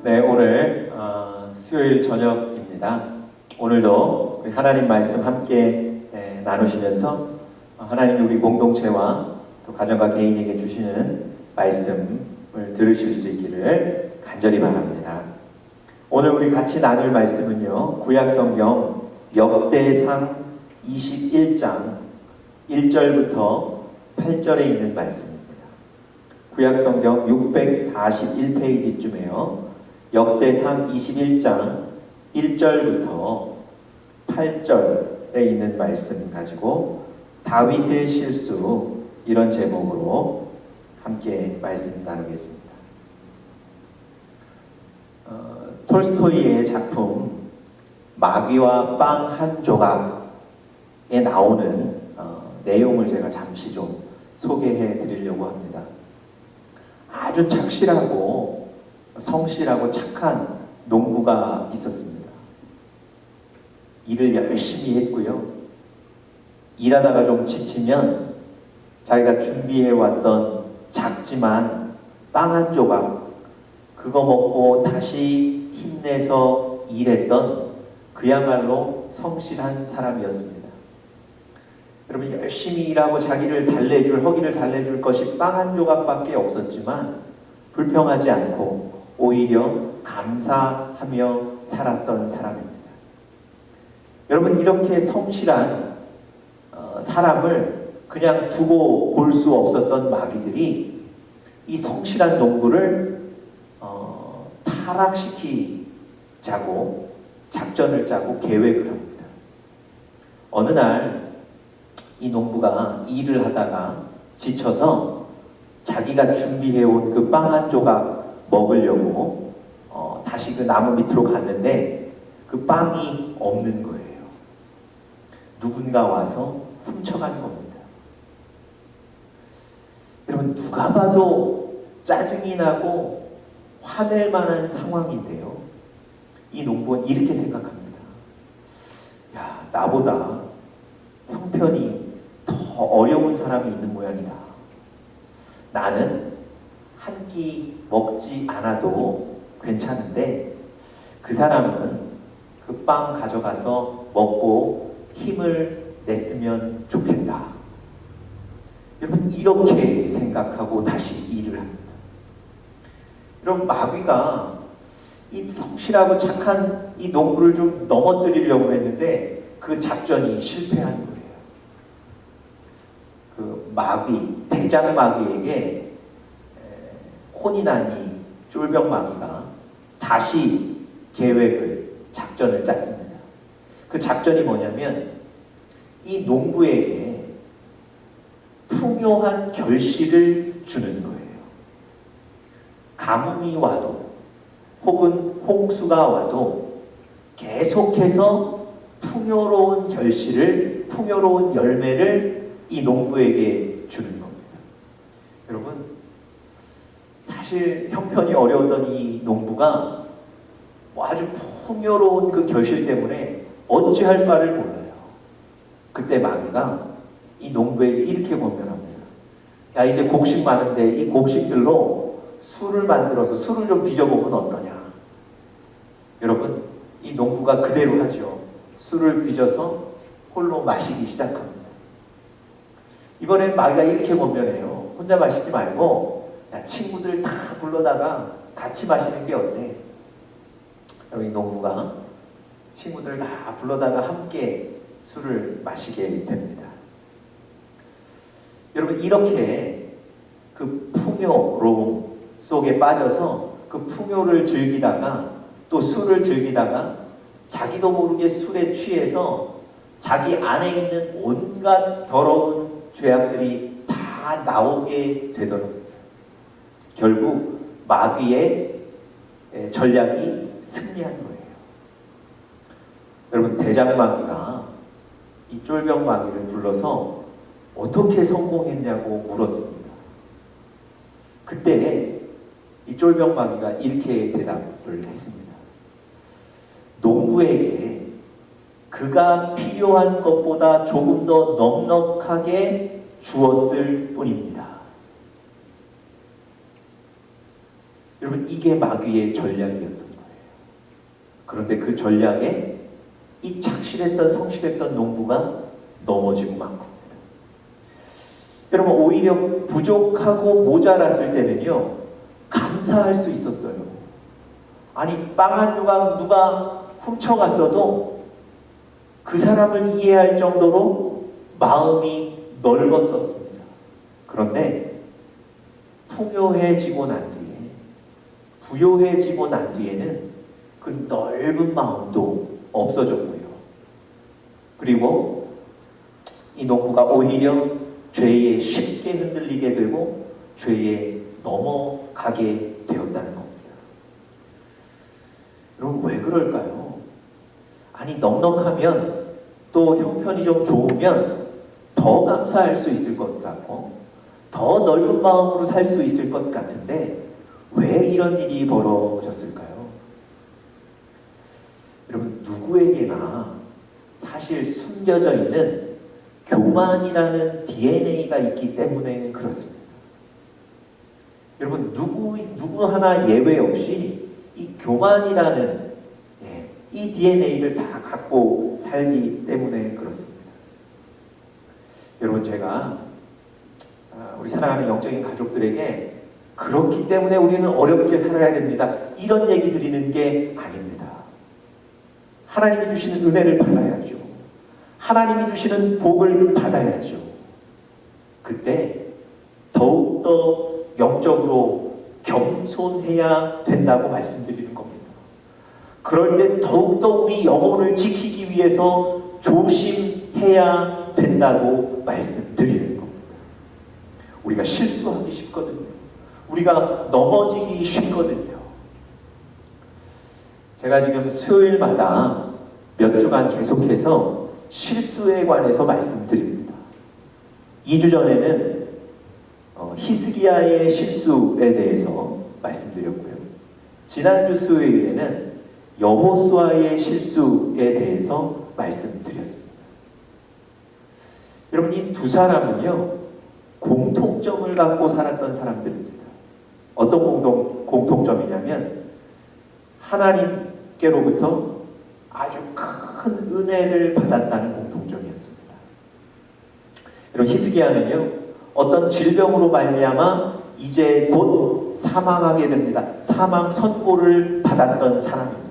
네, 오늘 수요일 저녁입니다. 오늘도 우리 하나님 말씀 함께 나누시면서 하나님이 우리 공동체와 또 가정과 개인에게 주시는 말씀을 들으실 수 있기를 간절히 바랍니다. 오늘 우리 같이 나눌 말씀은요, 구약성경 역대상 21장 1절부터 8절에 있는 말씀입니다. 구약성경 641페이지쯤에요. 역대상 21장 1절부터 8절에 있는 말씀 가지고 다윗의 실수, 이런 제목으로 함께 말씀 나누겠습니다. 톨스토이의 작품 마귀와 빵 한 조각에 나오는 내용을 제가 잠시 좀 소개해 드리려고 합니다. 아주 착실하고 성실하고 착한 농부가 있었습니다. 일을 열심히 했고요. 일하다가 좀 지치면 자기가 준비해왔던 작지만 빵 한 조각, 그거 먹고 다시 힘내서 일했던 그야말로 성실한 사람이었습니다. 여러분, 열심히 일하고 자기를 달래줄, 허기를 달래줄 것이 빵 한 조각밖에 없었지만 불평하지 않고 오히려 감사하며 살았던 사람입니다. 여러분, 이렇게 성실한 사람을 그냥 두고 볼 수 없었던 마귀들이 이 성실한 농부를 타락시키자고 작전을 짜고 계획을 합니다. 어느 날 이 농부가 일을 하다가 지쳐서 자기가 준비해온 그 빵 한 조각 먹으려고 다시 그 나무 밑으로 갔는데 그 빵이 없는 거예요. 누군가 와서 훔쳐간 겁니다. 여러분, 누가 봐도 짜증이 나고 화낼 만한 상황인데요. 이 농부는 이렇게 생각합니다. 야, 나보다 형편이 더 어려운 사람이 있는 모양이다. 나는 한 끼 먹지 않아도 괜찮은데 그 사람은 그 빵 가져가서 먹고 힘을 냈으면 좋겠다. 여러분, 이렇게 생각하고 다시 일을 합니다. 여러분, 마귀가 이 성실하고 착한 이 농부를 좀 넘어뜨리려고 했는데 그 작전이 실패한 거예요. 그 마귀, 대장 마귀에게 혼이 난 이 쫄병 마귀가 다시 계획을, 작전을 짰습니다. 그 작전이 뭐냐면 이 농부에게 풍요한 결실을 주는 거예요. 가뭄이 와도 혹은 홍수가 와도 계속해서 풍요로운 결실을, 풍요로운 열매를 이 농부에게 주는 겁니다. 여러분, 사실 형편이 어려웠던 이 농부가 아주 풍요로운 그 결실 때문에 어찌할 바를 몰라요. 그때 마귀가 이 농부에게 이렇게 권면합니다. 야, 이제 곡식 많은데 이 곡식들로 술을 만들어서 술을 좀 빚어보면 어떠냐. 여러분, 이 농부가 그대로 하죠. 술을 빚어서 홀로 마시기 시작합니다. 이번엔 마귀가 이렇게 권면해요. 혼자 마시지 말고 야, 친구들 다 불러다가 같이 마시는 게 어때? 여기 농부가 친구들 다 불러다가 함께 술을 마시게 됩니다. 여러분, 이렇게 그 풍요로움 속에 빠져서 그 풍요를 즐기다가 또 술을 즐기다가 자기도 모르게 술에 취해서 자기 안에 있는 온갖 더러운 죄악들이 다 나오게 되더랍니다. 결국 마귀의 전략이 승리한 거예요. 여러분, 대장 마귀가 이 쫄병 마귀를 불러서 어떻게 성공했냐고 물었습니다. 그때 이 쫄병 마귀가 이렇게 대답을 했습니다. 농부에게 그가 필요한 것보다 조금 더 넉넉하게 주었을 뿐입니다. 여러분, 이게 마귀의 전략이었던 거예요. 그런데 그 전략에 이 착실했던 성실했던 농부가 넘어지고 만 겁니다. 여러분, 오히려 부족하고 모자랐을 때는요, 감사할 수 있었어요. 아니, 빵 한 조각 누가 훔쳐갔어도 그 사람을 이해할 정도로 마음이 넓었었습니다. 그런데 풍요해지고 난 뒤에, 부요해지고 난 뒤에는 그 넓은 마음도 없어졌고요. 그리고 이 농부가 오히려 죄에 쉽게 흔들리게 되고 죄에 넘어가게 되었다는 겁니다. 여러분, 왜 그럴까요? 아니, 넉넉하면 또 형편이 좀 좋으면 더 감사할 수 있을 것 같고 더 넓은 마음으로 살 수 있을 것 같은데 왜 이런 일이 벌어졌을까요? 여러분, 누구에게나 사실 숨겨져 있는 교만이라는 DNA가 있기 때문에 그렇습니다. 여러분, 누구 하나 예외 없이 이 교만이라는 이 DNA를 다 갖고 살기 때문에 그렇습니다. 여러분, 제가 우리 사랑하는 영적인 가족들에게 그렇기 때문에 우리는 어렵게 살아야 됩니다, 이런 얘기 드리는 게 아닙니다. 하나님이 주시는 은혜를 받아야죠. 하나님이 주시는 복을 받아야죠. 그때 더욱더 영적으로 겸손해야 된다고 말씀드리는 겁니다. 그럴 때 더욱더 우리 영혼을 지키기 위해서 조심해야 된다고 말씀드리는 겁니다. 우리가 실수하기 쉽거든요. 우리가 넘어지기 쉽거든요. 제가 지금 수요일마다 몇 주간 계속해서 실수에 관해서 말씀드립니다. 2주 전에는 히스기야의 실수에 대해서 말씀드렸고요. 지난주 수요일에는 여호수아의 실수에 대해서 말씀드렸습니다. 여러분, 이 두 사람은요, 공통점을 갖고 살았던 사람들입니다. 어떤 공통점이냐면 하나님께로부터 아주 큰 은혜를 받았다는 공통점이었습니다. 여러분, 히스기야는요, 어떤 질병으로 말미암아 이제 곧 사망하게 됩니다. 사망 선고를 받았던 사람입니다.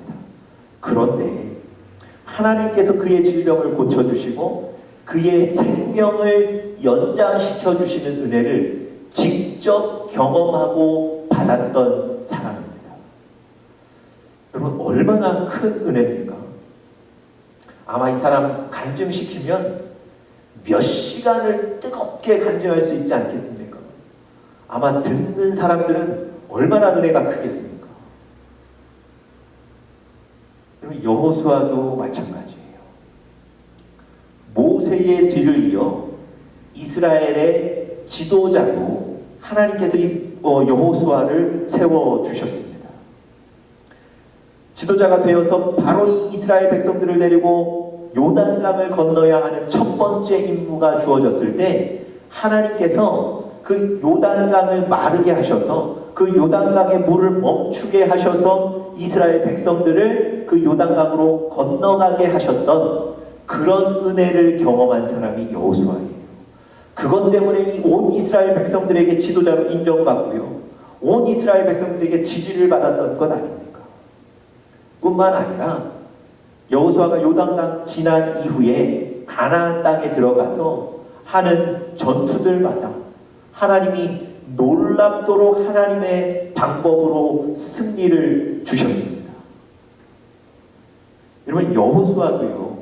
그런데 하나님께서 그의 질병을 고쳐주시고 그의 생명을 연장시켜 주시는 은혜를 직접 경험하고 받았던 사람입니다. 여러분, 얼마나 큰 은혜입니까? 아마 이 사람 간증시키면 몇 시간을 뜨겁게 간증할 수 있지 않겠습니까? 아마 듣는 사람들은 얼마나 은혜가 크겠습니까? 여러분, 여호수아도 마찬가지예요. 모세의 뒤를 이어 이스라엘의 지도자로 하나님께서 여호수아를 세워주셨습니다. 지도자가 되어서 바로 이 이스라엘 백성들을 데리고 요단강을 건너야 하는 첫 번째 임무가 주어졌을 때 하나님께서 그 요단강을 마르게 하셔서 그 요단강의 물을 멈추게 하셔서 이스라엘 백성들을 그 요단강으로 건너가게 하셨던 그런 은혜를 경험한 사람이 여호수아예요. 그것 때문에 이 온 이스라엘 백성들에게 지도자로 인정받고요, 온 이스라엘 백성들에게 지지를 받았던 것 아닙니까? 뿐만 아니라 여호수아가 요단강 지난 이후에 가나안 땅에 들어가서 하는 전투들마다 하나님이 놀랍도록 하나님의 방법으로 승리를 주셨습니다. 여러분, 여호수아도요,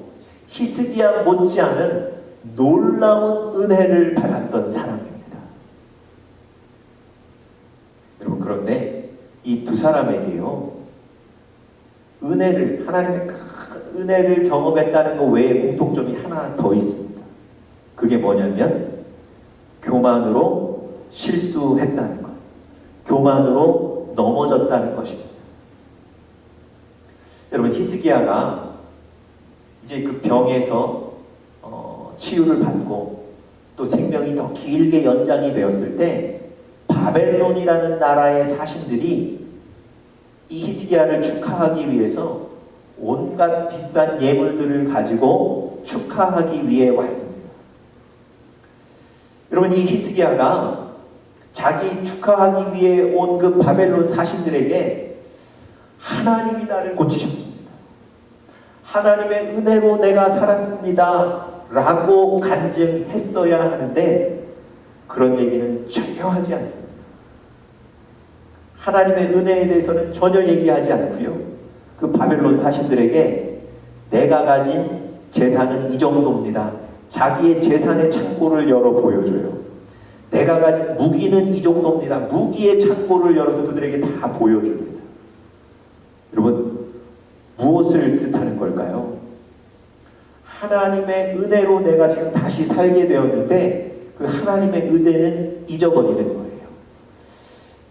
히스기야 못지않은 놀라운 은혜를 받았던 사람입니다. 여러분, 그런데 이 두 사람에게요, 하나님의 큰 은혜를 경험했다는 것 외에 공통점이 하나 더 있습니다. 그게 뭐냐면 교만으로 실수했다는 것, 교만으로 넘어졌다는 것입니다. 여러분, 히스기야가 이제 그 병에서 치유를 받고 또 생명이 더 길게 연장이 되었을 때 바벨론이라는 나라의 사신들이 이 히스기야를 축하하기 위해서 온갖 비싼 예물들을 가지고 축하하기 위해 왔습니다. 여러분, 이 히스기야가 자기 축하하기 위해 온 그 바벨론 사신들에게 하나님이 나를 고치셨습니다. 하나님의 은혜로 내가 살았습니다 라고 간증했어야 하는데 그런 얘기는 전혀 하지 않습니다. 하나님의 은혜에 대해서는 전혀 얘기하지 않고요. 그 바벨론 사신들에게 내가 가진 재산은 이 정도입니다. 자기의 재산의 창고를 열어 보여줘요. 내가 가진 무기는 이 정도입니다. 무기의 창고를 열어서 그들에게 다 보여줍니다. 여러분, 무엇을 뜻하는 걸까요? 하나님의 은혜로 내가 지금 다시 살게 되었는데 그 하나님의 은혜는 잊어버리는 거예요.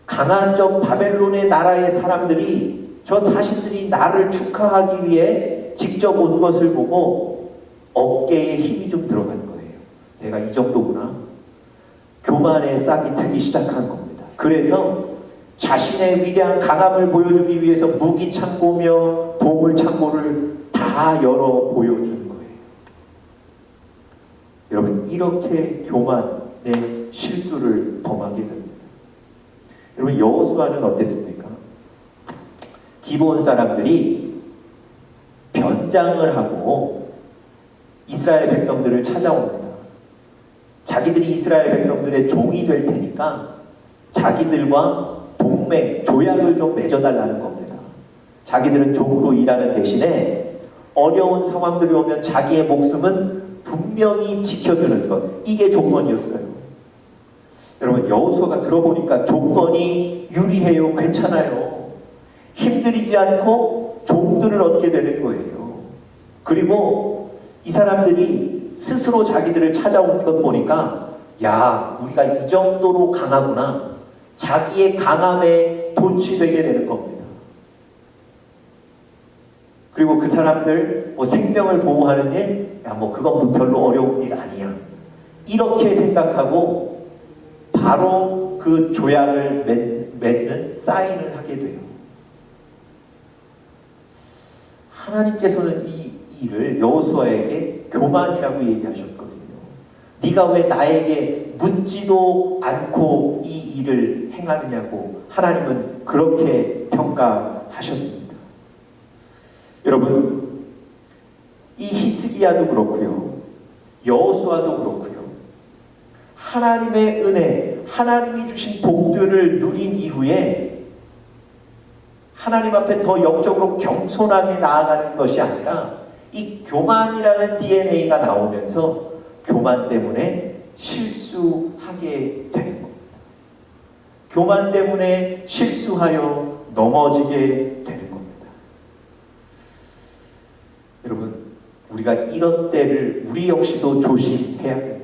강한 저 바벨론의 나라의 사람들이, 저 사신들이 나를 축하하기 위해 직접 온 것을 보고 어깨에 힘이 좀 들어간 거예요. 내가 이 정도구나. 교만에 싹이 트기 시작한 겁니다. 그래서 자신의 위대한 강함을 보여주기 위해서 무기 창고며 보물 창고를 다 열어 보여주는 거예요. 여러분, 이렇게 교만의 실수를 범하게 됩니다. 여러분, 여호수아는 어땠습니까? 기브온 사람들이 변장을 하고 이스라엘 백성들을 찾아옵니다. 자기들이 이스라엘 백성들의 종이 될 테니까 자기들과 동맹, 조약을 좀 맺어달라는 겁니다. 자기들은 종으로 일하는 대신에 어려운 상황들이 오면 자기의 목숨은 분명히 지켜주는 것, 이게 조건이었어요. 여러분, 여호수아가 들어보니까 조건이 유리해요. 괜찮아요. 힘들이지 않고 종들을 얻게 되는 거예요. 그리고 이 사람들이 스스로 자기들을 찾아온 것 보니까 야, 우리가 이 정도로 강하구나. 자기의 강함에 도취되게 되는 겁니다. 그리고 그 사람들 생명을 보호하는 일, 야, 그건 별로 어려운 일 아니야. 이렇게 생각하고 바로 그 조약을 맺는 사인을 하게 돼요. 하나님께서는 이 일을 여호수아에게 교만이라고 얘기하셨거든요. 네가 왜 나에게 묻지도 않고 이 일을 행하느냐고 하나님은 그렇게 평가하셨습니다. 여러분, 이 히스기야도 그렇고요. 여호수아도 그렇고요. 하나님의 은혜, 하나님이 주신 복들을 누린 이후에 하나님 앞에 더 영적으로 겸손하게 나아가는 것이 아니라 이 교만이라는 DNA가 나오면서 교만 때문에 실수하게 되는 겁니다. 교만 때문에 실수하여 넘어지게 되는 겁니다. 여러분, 우리가 이런 때를 우리 역시도 조심해야 됩니다.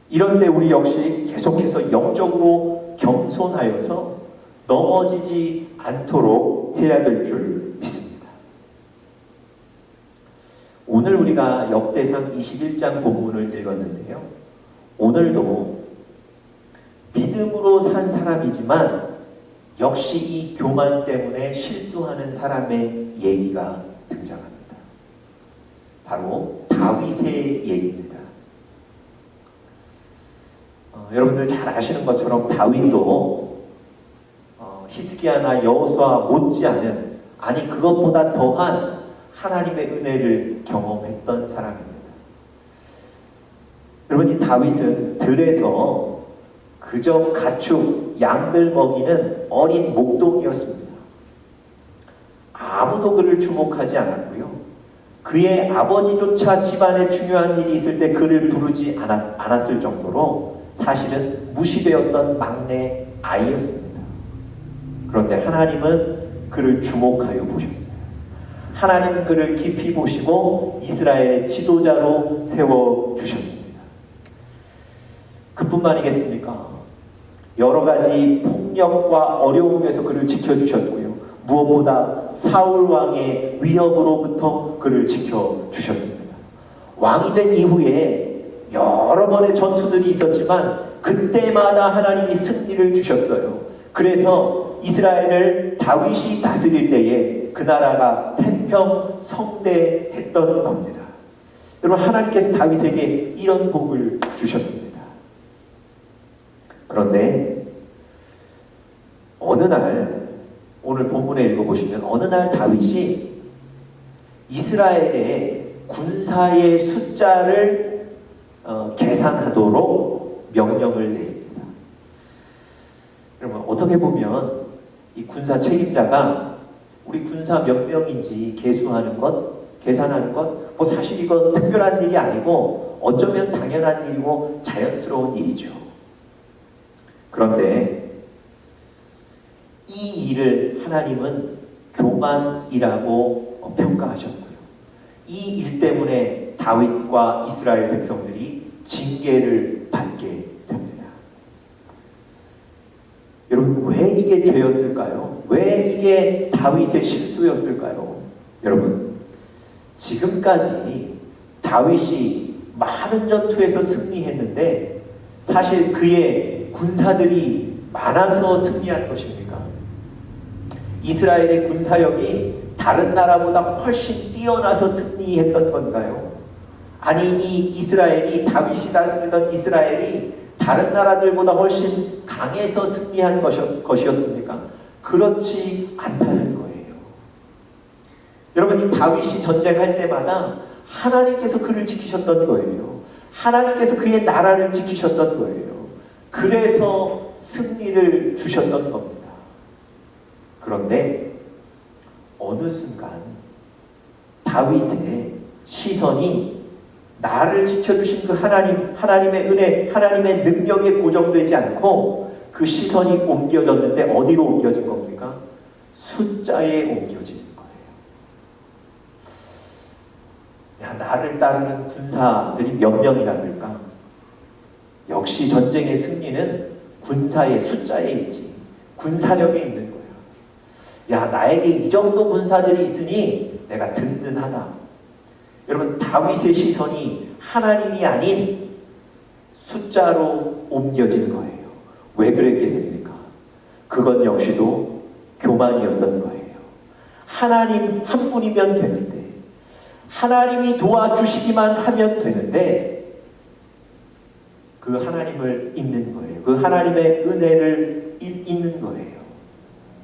이런 때 우리 역시 계속해서 영적으로 겸손하여서 넘어지지 않도록 해야 될 줄 믿습니다. 오늘 우리가 역대상 21장 본문을 읽었는데요. 오늘도 믿음으로 산 사람이지만 역시 이 교만 때문에 실수하는 사람의 얘기가 등장합니다. 바로 다윗의 얘기입니다. 여러분들 잘 아시는 것처럼 다윗도 히스기야나 여호수아 못지않은, 아니 그것보다 더한 하나님의 은혜를 경험했던 사람입니다. 여러분, 이 다윗은 들에서 그저 가축, 양들 먹이는 어린 목동이었습니다. 아무도 그를 주목하지 않았고요. 그의 아버지조차 집안에 중요한 일이 있을 때 그를 부르지 않았을 정도로 사실은 무시되었던 막내 아이였습니다. 그런데 하나님은 그를 주목하여 보셨어요. 하나님은 그를 깊이 보시고 이스라엘의 지도자로 세워주셨습니다. 그뿐만이겠습니까? 여러 가지 폭력과 어려움에서 그를 지켜주셨고요. 무엇보다 사울 왕의 위협으로부터 그를 지켜주셨습니다. 왕이 된 이후에 여러 번의 전투들이 있었지만 그때마다 하나님이 승리를 주셨어요. 그래서 이스라엘을 다윗이 다스릴 때에 그 나라가 태평성대했던 겁니다. 여러분, 하나님께서 다윗에게 이런 복을 주셨습니다. 그런데 어느 날, 오늘 본문에 읽어보시면 어느 날 다윗이 이스라엘의 군사의 숫자를 계산하도록 명령을 내립니다. 여러분, 어떻게 보면 이 군사 책임자가 우리 군사 몇 명인지 계산하는 것, 뭐 사실 이건 특별한 일이 아니고 어쩌면 당연한 일이고 자연스러운 일이죠. 그런데 이 일을 하나님은 교만이라고 평가하셨고요. 이 일 때문에 다윗과 이스라엘 백성들이 징계를 받게 됩니다. 여러분, 왜 이게 죄였을까요? 왜 이게 다윗의 실수였을까요? 여러분, 지금까지 다윗이 많은 전투에서 승리했는데 사실 그의 군사들이 많아서 승리한 것입니까? 이스라엘의 군사력이 다른 나라보다 훨씬 뛰어나서 승리했던 건가요? 아니, 이 이스라엘이, 다윗이 다스리던 이스라엘이 다른 나라들보다 훨씬 강해서 승리한 것이었습니까? 그렇지 않다는 거예요. 여러분, 이 다윗이 전쟁할 때마다 하나님께서 그를 지키셨던 거예요. 하나님께서 그의 나라를 지키셨던 거예요. 그래서 승리를 주셨던 겁니다. 그런데 어느 순간 다윗의 시선이 나를 지켜주신 그 하나님의 은혜, 하나님의 능력에 고정되지 않고 그 시선이 옮겨졌는데 어디로 옮겨진 겁니까? 숫자에 옮겨진 거예요. 야, 나를 따르는 군사들이 몇 명이라니까? 역시 전쟁의 승리는 군사의 숫자에 있지, 군사력에 있는 거야. 야, 나에게 이 정도 군사들이 있으니 내가 든든하다. 여러분, 다윗의 시선이 하나님이 아닌 숫자로 옮겨진 거예요. 왜 그랬겠습니까? 그건 역시도 교만이었던 거예요. 하나님 한 분이면 되는데, 하나님이 도와주시기만 하면 되는데 그 하나님을 잊는 거예요. 그 하나님의 은혜를 잊는 거예요.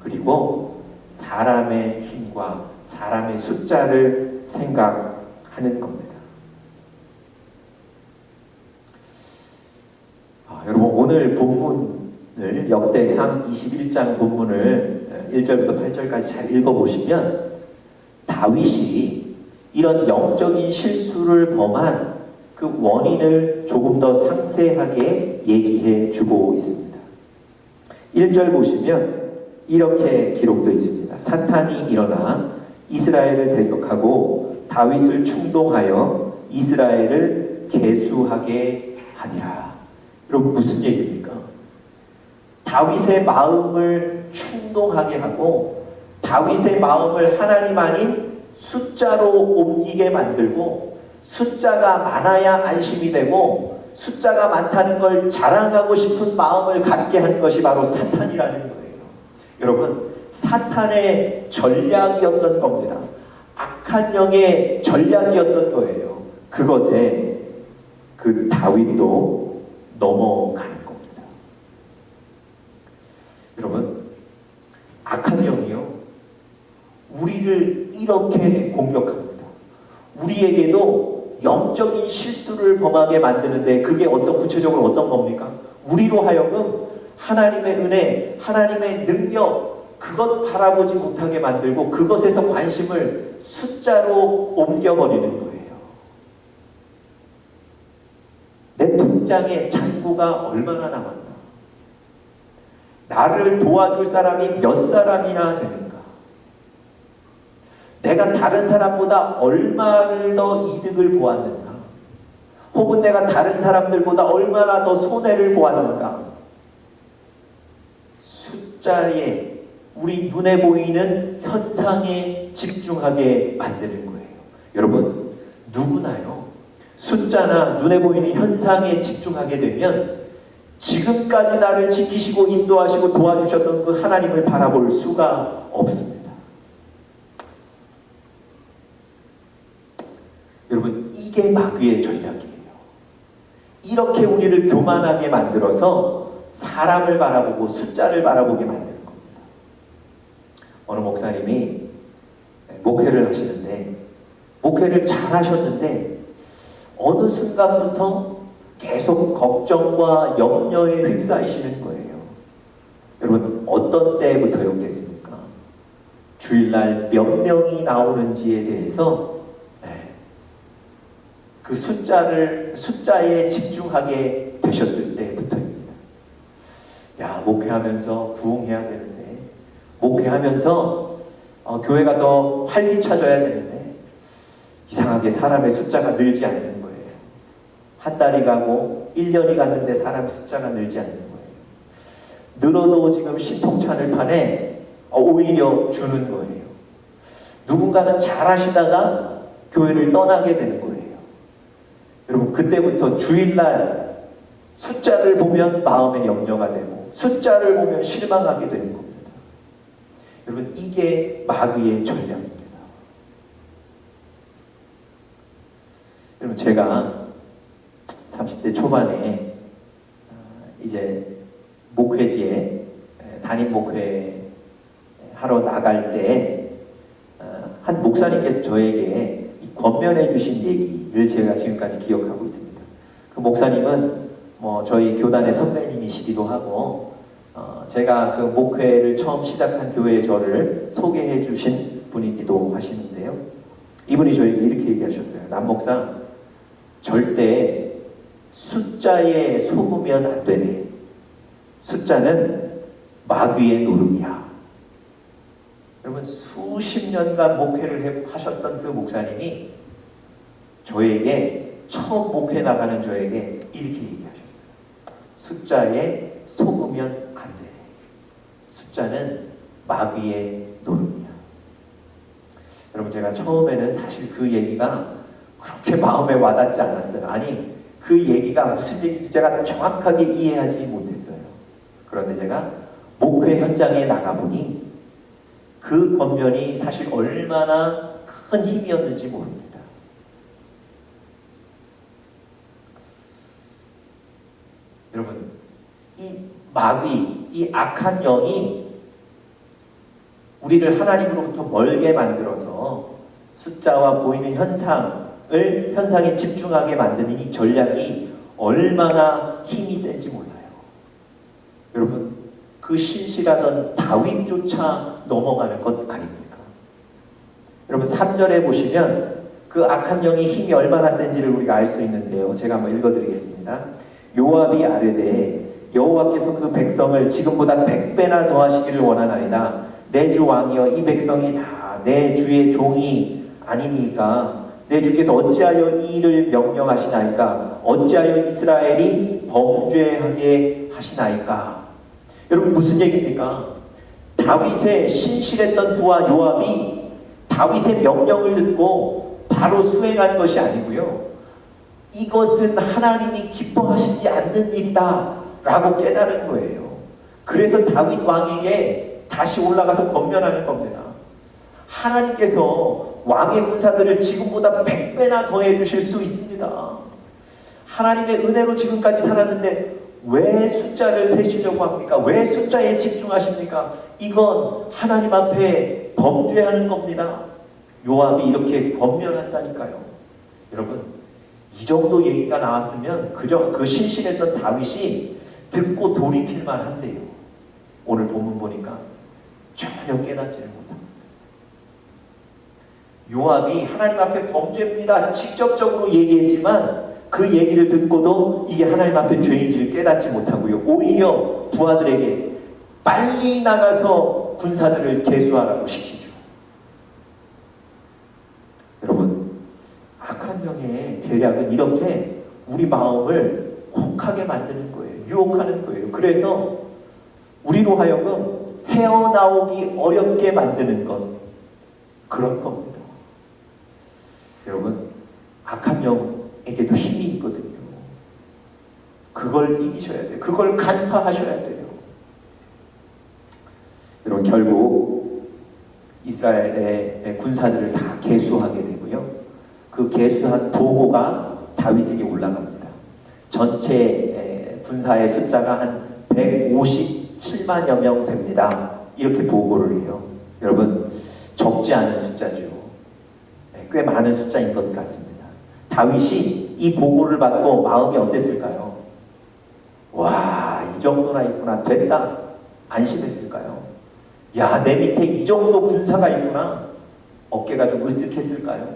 그리고 사람의 힘과 사람의 숫자를 생각하는 겁니다. 여러분, 오늘 본문을, 역대상 21장 본문을 1절부터 8절까지 잘 읽어보시면 다윗이 이런 영적인 실수를 범한 그 원인을 조금 더 상세하게 얘기해 주고 있습니다. 1절 보시면 이렇게 기록되어 있습니다. 사탄이 일어나 이스라엘을 대적하고 다윗을 충동하여 이스라엘을 계수하게 하니라. 여러분, 무슨 얘기입니까? 다윗의 마음을 충동하게 하고 다윗의 마음을 하나님 아닌 숫자로 옮기게 만들고, 숫자가 많아야 안심이 되고 숫자가 많다는 걸 자랑하고 싶은 마음을 갖게 한 것이 바로 사탄이라는 거예요. 여러분, 사탄의 전략이었던 겁니다. 악한 영의 전략이었던 거예요. 그것에 그 다윗도 넘어가는 겁니다. 여러분, 악한 영이요, 우리를 이렇게 공격합니다. 우리에게도 영적인 실수를 범하게 만드는데, 그게 구체적으로 어떤 겁니까? 우리로 하여금 하나님의 은혜, 하나님의 능력, 그것 바라보지 못하게 만들고 그것에서 관심을 숫자로 옮겨버리는 거예요. 내 통장에 잔고가 얼마나 남았나? 나를 도와줄 사람이 몇 사람이나 되는가? 내가 다른 사람보다 얼마를 더 이득을 보았는가? 혹은 내가 다른 사람들보다 얼마나 더 손해를 보았는가? 숫자에, 우리 눈에 보이는 현상에 집중하게 만드는 거예요. 여러분, 누구나요, 숫자나 눈에 보이는 현상에 집중하게 되면 지금까지 나를 지키시고 인도하시고 도와주셨던 그 하나님을 바라볼 수가 없습니다. 여러분, 이게 마귀의 전략이에요. 이렇게 우리를 교만하게 만들어서 사람을 바라보고 숫자를 바라보게 만드는 겁니다. 어느 목사님이 목회를 하시는데, 목회를 잘 하셨는데 어느 순간부터 계속 걱정과 염려에 휩싸이시는 거예요. 여러분, 어떤 때부터였겠습니까? 주일날 몇 명이 나오는지에 대해서 그 숫자에 집중하게 되셨을 때부터입니다. 야, 목회하면서 부흥해야 되는데, 목회하면서 교회가 더 활기차져야 되는데 이상하게 사람의 숫자가 늘지 않는 거예요. 한 달이 가고 1년이 갔는데 사람 숫자가 늘지 않는 거예요. 늘어도 지금 신통찬을 판에 오히려 주는 거예요. 누군가는 잘하시다가 교회를 떠나게 되는 거예요. 여러분, 그때부터 주일날 숫자를 보면 마음의 염려가 되고 숫자를 보면 실망하게 되는 겁니다. 여러분, 이게 마귀의 전략입니다. 여러분, 제가 30대 초반에 이제 목회지에 담임 목회 하러 나갈 때 한 목사님께서 저에게 권면해 주신 얘기를 제가 지금까지 기억하고 있습니다. 그 목사님은 저희 교단의 선배님이시기도 하고 제가 그 목회를 처음 시작한 교회에 저를 소개해 주신 분이기도 하시는데요. 이분이 저에게 이렇게 얘기하셨어요. 남 목사, 절대 숫자에 속으면 안 되네. 숫자는 마귀의 노름이야. 여러분, 수십 년간 목회를 하셨던 그 목사님이 저에게 처음 목회 나가는 저에게 이렇게 얘기하셨어요. 숫자에 속으면 안 돼. 숫자는 마귀의 노름이야. 여러분, 제가 처음에는 사실 그 얘기가 그렇게 마음에 와닿지 않았어요. 아니, 그 얘기가 무슨 얘기인지 제가 정확하게 이해하지 못했어요. 그런데 제가 목회 현장에 나가보니 그 권면이 사실 얼마나 큰 힘이었는지 모릅니다. 여러분, 이 마귀, 이 악한 영이 우리를 하나님으로부터 멀게 만들어서 숫자와 보이는 현상에 집중하게 만드는 이 전략이 얼마나 힘이 센지 몰라요. 여러분, 그 신실하던 다윗조차 넘어가는 것 아닙니까? 여러분, 3절에 보시면 그 악한 영의 힘이 얼마나 센지를 우리가 알 수 있는데요. 제가 한번 읽어드리겠습니다. 요압이 아뢰되 여호와께서 그 백성을 지금보다 100배나 더하시기를 원하나이다. 내 주 왕이여, 이 백성이 다 내 주의 종이 아니니까 내 주께서 어찌하여 이 일을 명령하시나이까? 어찌하여 이스라엘이 범죄하게 하시나이까? 여러분, 무슨 얘기입니까? 다윗의 신실했던 부하 요압이 다윗의 명령을 듣고 바로 수행한 것이 아니고요. 이것은 하나님이 기뻐하시지 않는 일이다 라고 깨달은 거예요. 그래서 다윗 왕에게 다시 올라가서 권면하는 겁니다. 하나님께서 왕의 군사들을 지금보다 100배나 더해 주실 수 있습니다. 하나님의 은혜로 지금까지 살았는데 왜 숫자를 세시려고 합니까? 왜 숫자에 집중하십니까? 이건 하나님 앞에 범죄하는 겁니다. 요압이 이렇게 권면한다니까요. 여러분, 이 정도 얘기가 나왔으면 그저 그 신실했던 다윗이 듣고 돌이킬만 한데요. 오늘 본문 보니까 전혀 깨닫지를 못합니다. 요압이 하나님 앞에 범죄입니다 직접적으로 얘기했지만 그 얘기를 듣고도 이게 하나님 앞에 죄인지를 깨닫지 못하고요. 오히려 부하들에게 빨리 나가서 군사들을 계수하라고 시키죠. 여러분, 악한 영의 계략은 이렇게 우리 마음을 혹하게 만드는 거예요. 유혹하는 거예요. 그래서 우리로 하여금 헤어나오기 어렵게 만드는 것, 그런 겁니다. 여러분, 악한 영에게도 힘이 있거든요. 그걸 이기셔야 돼요. 그걸 간파하셔야 돼요. 여러분, 결국 이스라엘의 군사들을 다 계수하게 되고요. 그 계수한 보고가 다윗에게 올라갑니다. 전체 군사의 숫자가 한 157만여 명 됩니다. 이렇게 보고를 해요. 여러분, 적지 않은 숫자죠. 꽤 많은 숫자인 것 같습니다. 다윗이 이 보고를 받고 마음이 어땠을까요? 와, 이 정도나 있구나. 됐다. 안심했을까요? 야, 내 밑에 이 정도 군사가 있구나. 어깨가 좀 으쓱했을까요?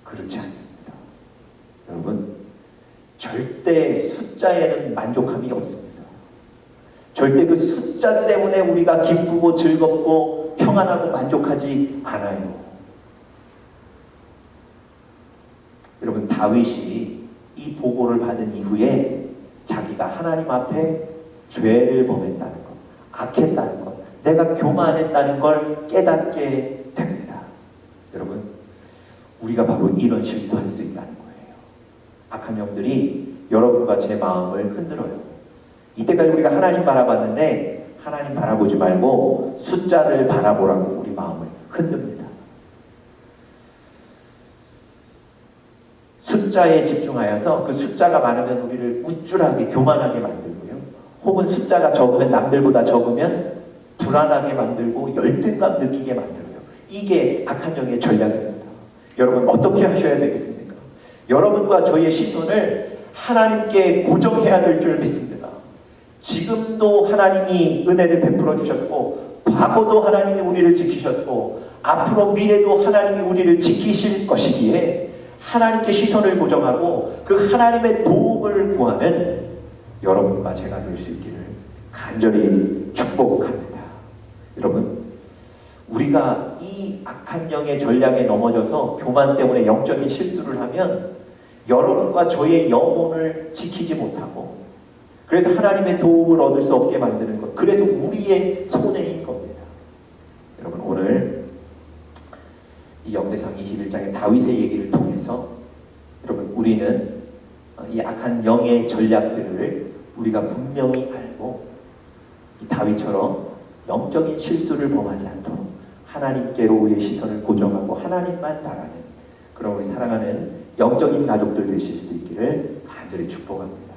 그렇지 않습니다. 여러분, 절대 숫자에는 만족함이 없습니다. 절대 그 숫자 때문에 우리가 기쁘고 즐겁고 평안하고 만족하지 않아요. 여러분, 다윗이 이 보고를 받은 이후에 자기가 하나님 앞에 죄를 범했다는 것, 악했다는 것, 내가 교만했다는 걸 깨닫게 됩니다. 여러분, 우리가 바로 이런 실수할 수 있다는 거예요. 악한 영들이 여러분과 제 마음을 흔들어요. 이때까지 우리가 하나님 바라봤는데 하나님 바라보지 말고 숫자를 바라보라고 우리 마음을 흔듭니다. 숫자에 집중하여서 그 숫자가 많으면 우리를 우쭐하게 교만하게 만들고요. 혹은 숫자가 적으면 남들보다 적으면 불안하게 만들고 열등감 느끼게 만들어요. 이게 악한 영의 전략입니다. 여러분, 어떻게 하셔야 되겠습니까? 여러분과 저의 시선을 하나님께 고정해야 될 줄 믿습니다. 지금도 하나님이 은혜를 베풀어 주셨고 과거도 하나님이 우리를 지키셨고 앞으로 미래도 하나님이 우리를 지키실 것이기에 하나님께 시선을 고정하고 그 하나님의 도움을 구하는 여러분과 제가 될 수 있기를 간절히 축복합니다. 여러분, 우리가 이 악한 영의 전략에 넘어져서 교만 때문에 영적인 실수를 하면 여러분과 저의 영혼을 지키지 못하고 그래서 하나님의 도움을 얻을 수 없게 만드는 것, 그래서 우리의 손해인 겁니다. 여러분, 오늘 이 역대상 21장의 다윗의 얘기를 통해서 여러분, 우리는 이 악한 영의 전략들을 우리가 분명히 알고 이 다윗처럼 영적인 실수를 범하지 않도록 하나님께로 우리의 시선을 고정하고 하나님만 바라는 그런 우리 사랑하는 영적인 가족들 되실 수 있기를 간절히 축복합니다.